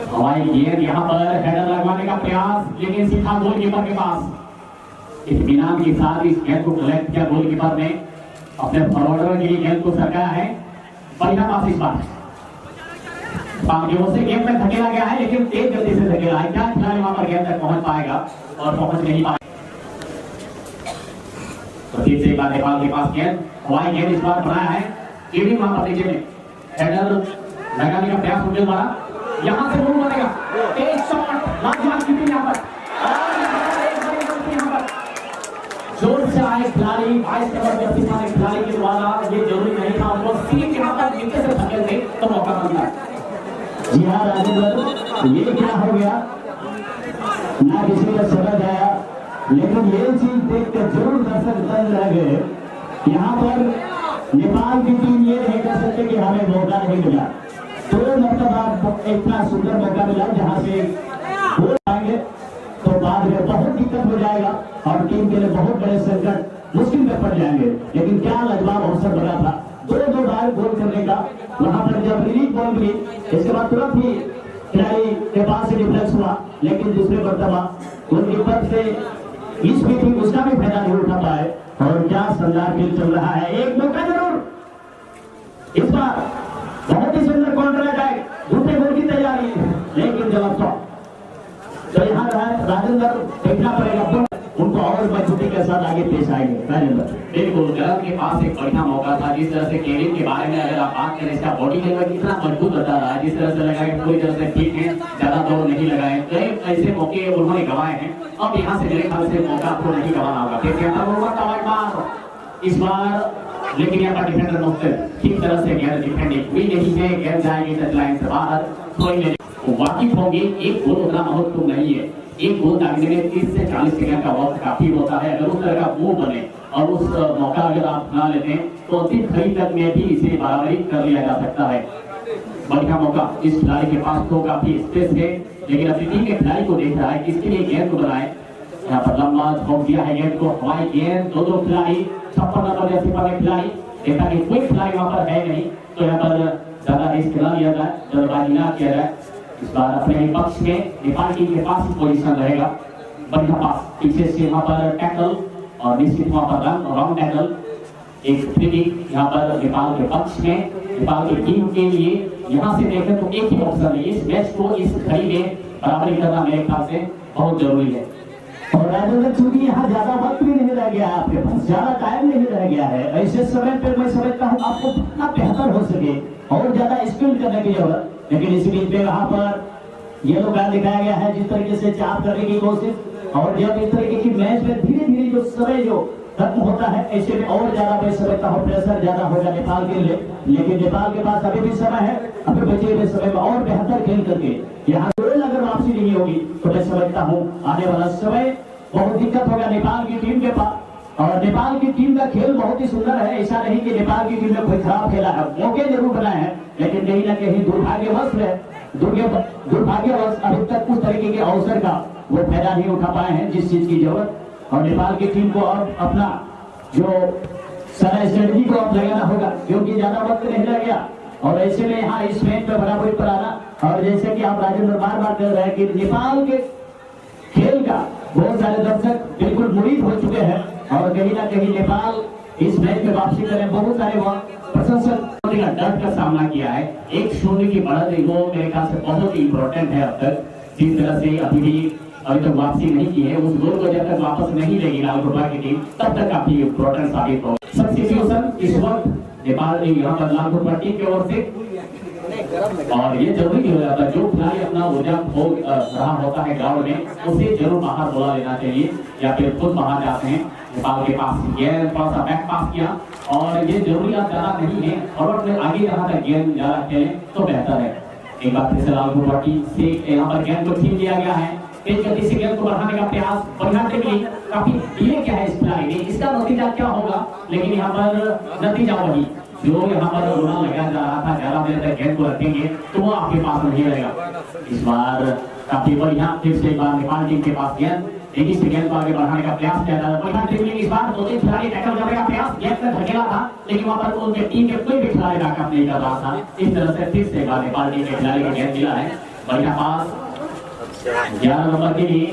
हवाई गेंद यहाँ पर हेडर लगवाने का प्रयास, लेकिन सीधा गोलकीपर के पास इत्मीनान के साथ इस गेंद को कलेक्ट किया। गोलकीपर ने अपने फॉरवर्डर के लिए गेंद को सरकाया है। बढ़िया पास इस बार बाकियों से गेंद में धकेला गया है, लेकिन तेज गति से धकेला है। क्या खिलाड़ी वहां पर गेंद तक पहुंच पाएगा और पहुंच नहीं पाएगा। तो फिर से एक बार नेपाल के पास गेंद, हवाई गेंद इस बार बनाया है। केविन वहां पर नीचे में हेडर लगाने का प्रयास उनके द्वारा, यहाँ से गोल बनेगा। तेज शॉट, लाजवाब कीपिंग यहाँ पर, जोर से आए खिलाड़ी, 22 नंबर जर्सी वाले खिलाड़ी के द्वारा। ये जरूरी नहीं था उनको सीट यहाँ पर नीचे से धकेल दे तो मौका बनता। जी हाँ राजेंद्र, ये क्या हो गया ना किसी का समझ आया, लेकिन ये चीज देख कर जरूर दर्शक दंग रह गए। यहाँ पर नेपाल की टीम ये नहीं कह सकते कि हमें मौका नहीं मिला, तो मतलब आप इतना सुंदर मौका मिला जहाँ से गोल आएंगे तो बाद में बहुत दिक्कत हो जाएगा और टीम के लिए बहुत बड़े संकट मुश्किल में पड़ जाएंगे। लेकिन क्या लाजवाब अवसर बना था, दो बार गोल करने का। वहां पर जब रिलीज बॉल मिली, इसके बाद तुरंत ही खिलाड़ी के पास से डिफ्लेक्स हुआ, लेकिन दूसरे मरतबा गोलकीपर से इस भी थी, उसका भी फायदा नहीं उठा पाए। और क्या शानदार खेल चल रहा है, एक मौका जरूर इस बार, बहुत ही सुंदर काउंटर अटैक, दूसरे गोल की तैयारी, लेकिन जवाब तो यहाँ राजेंद्र देखना पड़ेगा, उनको और मजबूती के साथ आगे पेश आएंगे। राजेंद्र बिल्कुल, गलत के पास एक बढ़िया मौका था। जिस तरह से केविन के बारे में अगर आप बात करें, इसका बॉडी लेवल कितना मजबूत बता रहा है, जिस तरह से लगा कि पूरी तरह से ठीक है, ज्यादा दौड़ नहीं लगाए, कई ऐसे मौके उन्होंने गंवाए हैं। अब यहाँ से मेरे ख्याल से मौका आपको नहीं गंवाना होगा। इस बार लेकिन यहाँ पर डिफेंडर मुख्तलिफ ठीक तरह से गेंद डिफेंडिंग हुई नहीं है, गेंद जाएगी टच लाइन से बाहर, कोई वाकिफ होंगे। एक गोल उतना महत्वपूर्ण नहीं है, एक गोल दागने में 30 से 40 सेकंड का वक्त काफी होता है। अगर उस तरह का मूव बने और उस मौका अगर आप बना लेते हैं तो अंतिम घड़ी तक में भी इसे बराबरी कर लिया जा सकता है। बढ़िया मौका, इस खिलाड़ी के पास तो काफी स्पेस है, लेकिन अपनी टीम के खिलाड़ी को देख रहा है किसके लिए गेंद को बनाए। यहाँ पर लंबा झोंक दिया है गेंद को, हवाई गेंद, दो खिलाड़ी 56 नंबर जैसे वाले खिलाड़ी, देखा कि कोई खिलाड़ी वहां पर है नहीं, तो यहाँ पर ज्यादा रिस्क न लिया जाए, जल्दबाजी न किया जाए। इस बार अपने पक्ष में नेपाल टीम के पास पोजीशन रहेगा। बढ़िया पास पीछे से वहां पर टैकल और निश्चित वहां पर रॉन्ग टैकल, एक फ्री किक यहाँ पर नेपाल के पक्ष में, नेपाल की टीम के लिए। यहाँ से देखें तो एक ही ऑप्शन है, इस मैच को इस घड़ी में बराबरी करना मेरे ख्याल से बहुत जरूरी है। और राजेंद्र, चूंकि यहाँ ज्यादा वक्त भी नहीं रह गया है, आपके पास ज्यादा टाइम नहीं रह गया है, ऐसे समय पर मैं समझता हूँ आपको कितना बेहतर हो सके और ज्यादा स्किल करने की जरूरत। लेकिन इस बीच में वहां पर येलो कार्ड दिखाया गया है, जिस तरीके से चाप करने की कोशिश, और जब इस तरीके की मैच में धीरे धीरे जो समय जो खत्म होता है, ऐसे में और ज्यादा मैं समझता हूँ प्रेशर ज्यादा होगा नेपाल के लिए। लेकिन नेपाल के पास अभी भी समय है, अभी बचे हुए समय में और बेहतर खेल करके यहाँ अगर वापसी नहीं होगी तो मैं समझता हूँ आने वाला समय बहुत दिक्कत होगा नेपाल की टीम के पास। और नेपाल की टीम का खेल बहुत ही सुंदर है, ऐसा नहीं कि नेपाल की टीम ने कोई खराब खेला है, मौके जरूर बनाए हैं, लेकिन कहीं ना कहीं दुर्भाग्यवश अभी तक उस तरीके के अवसर का वो फायदा नहीं उठा पाए हैं जिस चीज की जरूरत। और नेपाल की टीम को अब अपना जो सारा स्ट्रेटजी को अब लगाना होगा, क्योंकि ज्यादा वक्त नहीं रह गया। और ऐसे में यहाँ इस मैच में बराबरी पर आना, और जैसे कि आप राजेंद्र बार बार कह रहे हैं कि नेपाल के खेल का बहुत सारे दर्शक बिल्कुल मुरीद हो चुके हैं, और कहीं ना कहीं नेपाल इस मैच में वापसी करें, बहुत सारे प्रशंसक डर का सामना किया है। 1-0 की बढ़त वो मेरे ख्याल से बहुत ही इंपॉर्टेंट है। अब तक जिस तरह से अभी तक वापसी नहीं की है, उस गोल को जब तक वापस नहीं लेगी लालगुटवा की टीम, तब तक काफी इंपॉर्टेंट साबित हो। सब्स्टिट्यूशन इस वक्त नेपाल यहाँ पर लालगुटवा टीम की ओर से, और ये जरूरी हो जाता है जो खिलाड़ी अपना ऊर्जा खो रहा होता है ग्राउंड में, उसे जरूर बाहर बोला लेना चाहिए, या फिर खुद बाहर जाते हैं। नेपाल के पास गेंद थोड़ा सा बैक पास किया, और ये जरूरियात ज्यादा नहीं है, फॉरवर्ड में आगे जहाँ तक गेंद ज्यादा खेले तो बेहतर है। एक बार फिर से लालगुटवा टीम से यहाँ पर गेंद को छीन लिया गया है, तेज गति से गेंद को बढ़ाने का प्रयास, बढ़िया टेक्निक, काफी डिले क्या है इस खिलाड़ी ने, इसका नतीजा क्या होगा, लेकिन यहाँ पर नतीजा वही जो यहाँ पर रोना लगाया जा रहा था, ज्यादा देर तक गेंद को रखेंगे तो वो आपके पास नहीं रहेगा। इस बार काफी बढ़िया फिर से एक बार नेपाल टीम के पास गेंद, एक ही से गेंद को आगे बढ़ाने का प्रयास किया जा रहा है। बढ़िया टेक्निक, इस बार 2-3 खिलाड़ी टैकल करने का प्रयास, गेंद तक धकेला था, लेकिन वहां पर उनके टीम के कोई भी खिलाड़ी बैकअप नहीं कर रहा था। इस तरह से फिर से एक बार नेपाल टीम के खिलाड़ी को गेंद मिला है, बढ़िया पास 11 नंबर के लिए।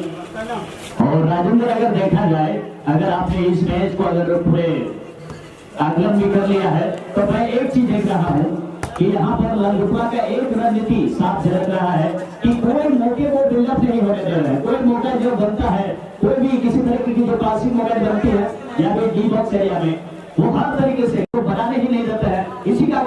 और राजेंद्र, अगर देखा जाए, अगर आपने इस मैच को अगर पूरे आकलन भी कर लिया है, तो मैं एक चीज देख रहा हूँ कि यहाँ पर लालगुटवा का एक रणनीति साफ झलक रहा है कि कोई मौके को बिल्डअप नहीं होने दे रहे हैं। कोई मौका जो बनता है, कोई भी किसी तरीके की जो पासिंग मोमेंट बनती है या फिर डी बॉक्स एरिया में, वो हर तरीके से वो बनाने ही नहीं देता है। इसी का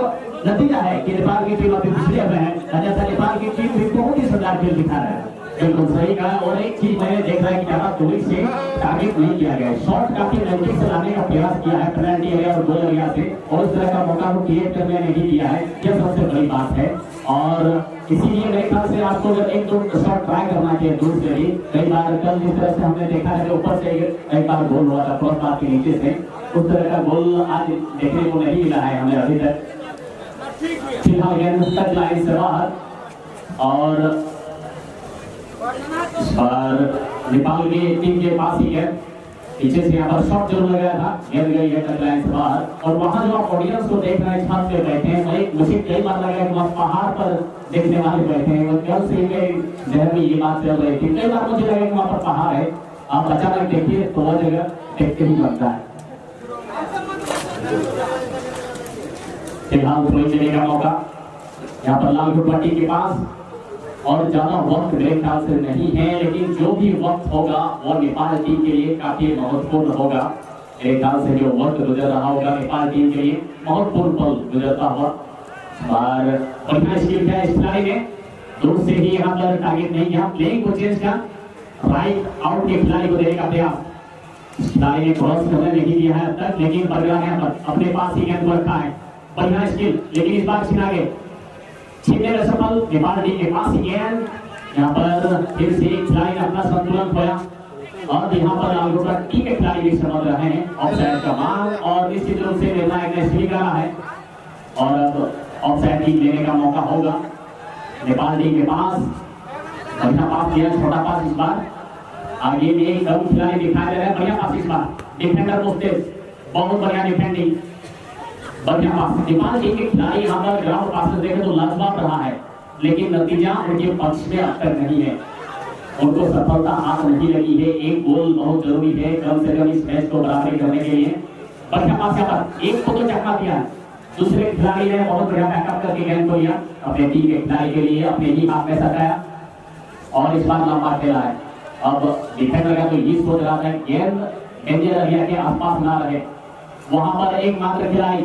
नतीजा है कि नेपाल की टीम अभी पिछले में है, अन्यथा नेपाल की टीम भी बहुत ही शानदार खेल दिखा रहा है। बिल्कुल सही कहा। और एक चीज मैंने देखा है कि ज्यादा दूरी से टारगेट नहीं किया गया है, शॉट काफी नजदीक से लाने का प्रयास किया है पेनल्टी एरिया और गोल एरिया से, और इस तरह का मौका को क्रिएट करने नहीं दिया है, यह सबसे बड़ी बात है। और इसीलिए मेरे ख्याल से आपको अगर 1-2 शॉट ट्राई करना चाहिए दूर से ही। कई बार कल जिस तरह से हमने देखा है ऊपर से एक बार गोल हुआ था क्रॉस बार के नीचे से, उस तरह का गोल आज देखने को नहीं मिला है हमें अभी तक। फिलहाल गेंद टच लाइन से बाहर, और और नेपाल की टीम के पास ही है, पीछे से यहाँ पर शॉट जरूर लगाया था, गिर गई है टकलाइन से बाहर। और वहाँ जो आप ऑडियंस को देख रहे हैं, छत पे बैठे हैं, मुझे कई बार लगा कि वहाँ पहाड़ पर देखने वाले बैठे हैं, वो कल से मेरे जहन में ये बात चल रही थी। कई बार मुझे लगा कि वहाँ पर पहाड़ है, आप अचानक देखिए तो वह जगह देख के ही बनता है। फिलहाल थ्रो लेने का मौका यहाँ पर लाल पट्टी के पास, और ज्यादा वक्त मेरे ख्याल से नहीं है, लेकिन जो भी वक्त होगा वो नेपाल टीम के लिए काफी महत्वपूर्ण होगा। मेरे ख्याल से जो वक्त गुजर रहा होगा नेपाल टीम के लिए महत्वपूर्ण पल गुजरता हुआ। और बढ़िया स्किल है इस खिलाड़ी ने, दूर से ही यहाँ पर टारगेट नहीं किया, प्लेइंग को चेंज किया, राइट आउट के खिलाड़ी को देने का प्रयास। खिलाड़ी ने क्रॉस करने नहीं दिया है अब तक, लेकिन बरगड़ा यहाँ पर अपने पास ही गेंद को रखा है, बढ़िया स्किल, लेकिन इस बार छिना गए, छीनने में सफल नेपाल टीम के पास ही गेंद। यहाँ पर फिर से खिलाड़ी ने अपना संतुलन खोया, और यहाँ पर लालगोटा टीम के खिलाड़ी भी समझ रहे हैं ऑफसाइड का मांग, और निश्चित रूप से निर्णायक ने स्वीकारा है, और अब ऑफसाइड टीम लेने का मौका होगा नेपाल टीम के पास। बढ़िया पास दिया, छोटा पास इस बार, आगे में एक कम खिलाड़ी दिखाई दे रहे हैं, बढ़िया पास इस बार, डिफेंडर मुस्तेज, बहुत बढ़िया डिफेंडिंग, बढ़िया पास। नेपाल टीम के खिलाड़ी यहाँ पर ग्राउंड पास देखे तो लाजवाब रहा है, लेकिन नतीजा उनके पक्ष में अब तक नहीं है, उनको सफलता हाथ नहीं लगी है। एक गोल बहुत जरूरी है कम से कम इस मैच को बराबरी करने के लिए। बढ़िया पास यहाँ पर, एक को तो चकमा दिया, दूसरे खिलाड़ी ने बहुत बढ़िया बैकअप करके गेंद को लिया, अपने टीम के खिलाड़ी के लिए अपने ही हाथ में सटाया, और इस बार लंबा खेला है। अब डिफेंडर का तो ये सोच रहा था गेंद डेंजर एरिया के आसपास ना रहे, वहां पर एक मात्र खिलाड़ी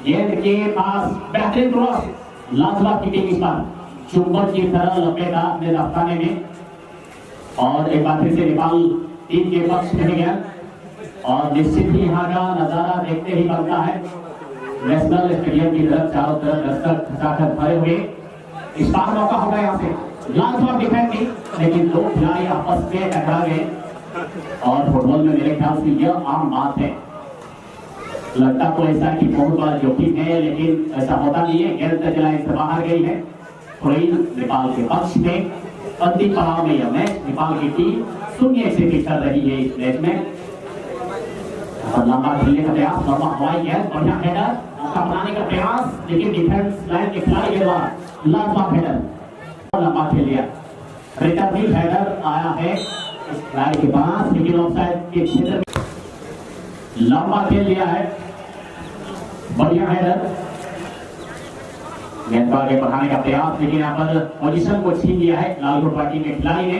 गेंद के पास, बेहतरीन क्रॉस, लाजवाब किकिंग इस बार, चुंबक की तरह लपेटा अपने दफ्ताने में, और एक बार फिर से नेपाल टीम के पक्ष में गया, और निश्चित ही यहाँ का नजारा देखते ही बनता है। नेशनल स्टेडियम की तरफ चारों तरफ दर्शक खचाखच भरे हुए, इस बार मौका होगा यहाँ से, लाजवाब डिफेंडिंग, लेकिन दो खिलाड़ी आपस में टकरा गए, और फुटबॉल में मेरे ख्याल से यह आम बात है। लगता तो ऐसा कि बहुत बड़ा जोखिम है, लेकिन ऐसा होता नहीं है। गेंद टकलाइन से बाहर गई है, थोड़ी नेपाल के पक्ष में। अंतिम पड़ाव में यह मैच नेपाल की टीम 0 से पिछड़ रही है इस मैच में। लंबा खेलने का प्रयास, लंबा हवाई गेंद, बढ़िया हेडर, मौका बनाने का प्रयास, लेकिन डिफेंस लाइन के खिलाड़ी के द्वारा लाजवाब हेडर, लंबा खेल लिया, रिटर्निंग हेडर आया है इस खिलाड़ी के पास, लेकिन ऑफसाइड के क्षेत्र में लंबा खेल लिया है, बढ़िया हेडर, गेंद को आगे बढ़ाने का प्रयास, लेकिन यहाँ पर पोजीशन को छीन लिया है लालगोटा टीम के खिलाड़ी ने।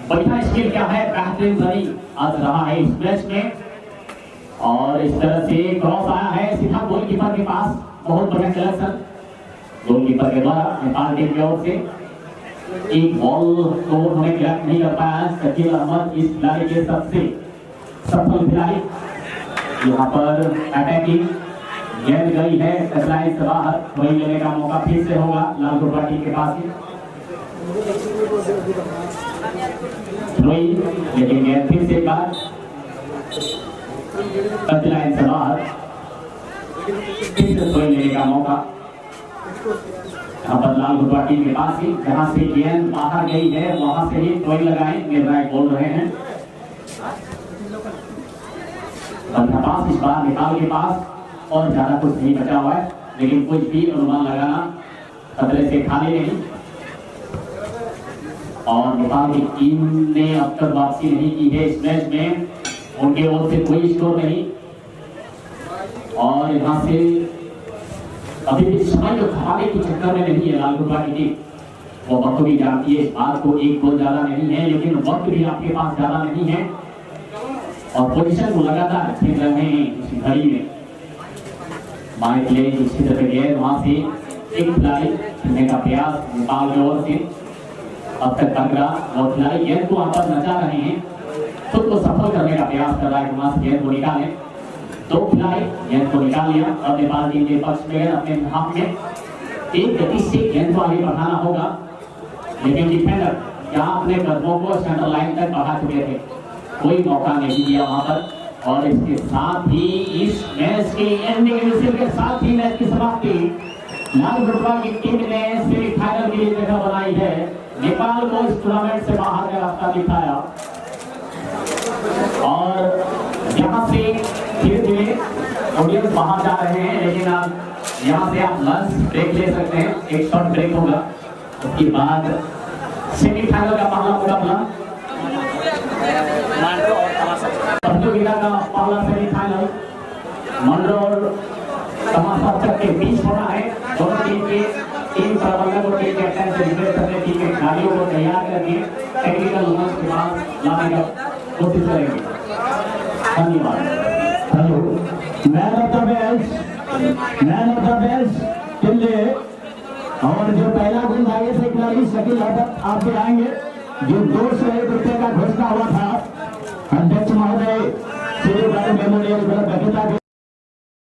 बढ़िया स्किल क्या है, बेहतरीन जरी आज रहा है इस मैच में, और इस तरह से क्रॉस आया है सीधा गोलकीपर के पास, बहुत बढ़िया कलेक्शन गोलकीपर के द्वारा नेपाल टीम की ओर से। एक बॉल तो उन्होंने क्लियर नहीं कर पाया, शकील अहमद इस खिलाड़ी के सबसे सफल खिलाड़ी। यहाँ पर अटैकिंग गेंद गई है टकलाइन से बाहर, वही लेने का मौका फिर से होगा लालगोटा टीम के पास ही, लेकिन गेंद फिर से एक बार टकलाइन से बाहर, फिर से थ्रो लेने का मौका यहाँ पर लालगोटा टीम के पास ही, जहाँ से गेंद बाहर गई है वहां से ही थ्रो लगाए, निर्णायक बोल रहे हैं। पास इस बार नेपाल के पास और ज्यादा कुछ नहीं बचा हुआ है, लेकिन कुछ भी अनुमान लगाना खतरे से खाली नहीं, और नेपाल की टीम ने अब तक वापसी नहीं की है इस मैच में, उनके ओर से कोई स्कोर नहीं, और यहाँ से अभी भी समय जो खपाने की चक्कर में नहीं है लालगोटा की टीम, वो वक्त भी जानती है इस बात को, एक गोल ज्यादा नहीं है, लेकिन वक्त भी आपके पास ज्यादा नहीं है, और पोजीशन को लगातार खेल रहे हैं इस घड़ी में। बाएं प्लेयर की क्षेत्र पे गए, वहां से एक खिलाड़ी खेलने का प्रयास नेपाल की ओर से, अब तक पंद्रा और खिलाड़ी गेंद को वहां पर नचा रहे हैं, खुद को सफल करने का प्रयास कर रहा है, वहां से गेंद को निकाले, दो खिलाड़ी गेंद को निकाल लिया, और नेपाल टीम के पक्ष में अपने हाथ में एक गति से गेंद को आगे बढ़ाना होगा, लेकिन डिफेंडर यहाँ अपने कदमों को सेंटर लाइन तक बढ़ा चुके थे, कोई मौका नहीं दिया वहां पर, और इसके साथ ही इस मैच की एंडिंग विसिल के साथ ही मैच की समाप्ति। लालगोटा की टीम ने सेमीफाइनल के लिए जगह बनाई है नेपाल को इस टूर्नामेंट से बाहर का रास्ता दिखाया और यहाँ से धीरे धीरे ऑडियंस बाहर जा रहे हैं, लेकिन आप यहाँ से आप लंच ब्रेक ले सकते हैं, एक शॉर्ट ब्रेक होगा। उसके बाद सेमीफाइनल का पहला मुकाबला, प्रतियोगिता का पहला सेमीफाइनल मंडो और तमाशा चक के बीच होना है। दोनों टीम के टीम प्रबंधक और टीम कैप्टन से रिक्वेस्ट करते हैं टीम के खिलाड़ियों को तैयार करके टेक्निकल लंच के बाद लाने का कोशिश करेंगे। धन्यवाद। Hello, man of the match किले और जो पहला गेंदबाजी से खिलाड़ी शकील अहमद आपके आएंगे, जो 201 रुपये का घोषणा हुआ था अध्यक्ष महोदय श्री मेमोरियल क्लब